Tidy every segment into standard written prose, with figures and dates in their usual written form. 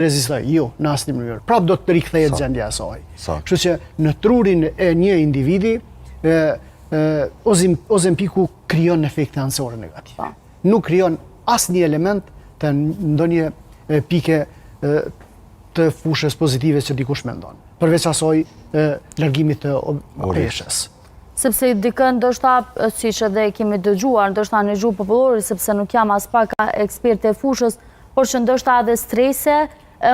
rezistoj, jo, në asnjë mënyrë. Prap do të rikthehet gjendja e saj. Kështu që në trurin e një individi, Ozempiku krijon efekte anësore negative. Nuk krijon asnjë element të ndonjë pike të fushës pozitive që dikush mendon. Përveç asoj largimit të peshës. Sepse dikën ndoshta, siç edhe kemi dëgjuar, ndoshta në gjuhë popullore, sepse nuk jam as pak eksperte e fushës, por që ndoshta edhe strese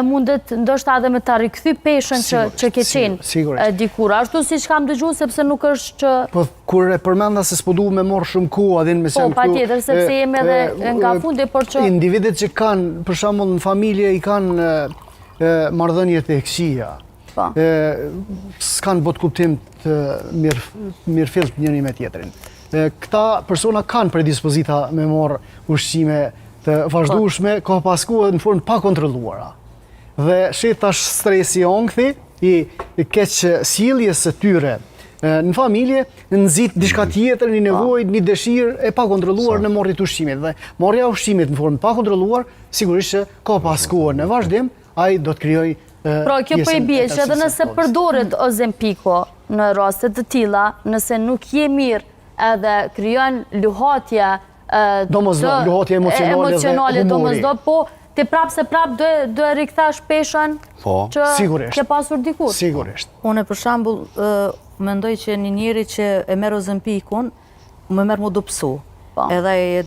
mundet ndoshta edhe me ta rikthy peshën që ke qenë dikur. Ashtu siç kam dëgjuar, sepse nuk është që... Po, kur e përmenda se s'po duhet me morë shumë kohë, adhin me sen këtu... Po, patjetër, sepse jemi edhe nga fundi, por që... Individet që kanë, për shembull në familje, i kanë marrëdhënie të këqija. S'kanë bot kuptim të mirëfillt njëri me tjetrin. Këta persona kanë predispozita me morë ushqime të vazhdueshme, ka paskuar në formë pa kontrolluara. Dhe tash stresi onkthi i keq sjelljes së tyre në familje nxit diçka tjetër, një nevojë, një dëshirë e pa kontrolluar në marrjen e ushqimit. Dhe marrja e ushqimit në formë pa kontrolluar, sigurisht që ka paskuar në vazhdim, ai do të krijojë Pra, kjo po i bie që edhe nëse përdoret Ozempiku në raste të tilla, nëse nuk je mirë edhe krijon luhatje luhatje emocionale dhe humori. Po ti prap do e rikthesh peshën që ke pasur dikur. Sigurisht. Unë për shembull mendoj që një njeri që e merr Ozempikun, më merr mu dopsu. Edhe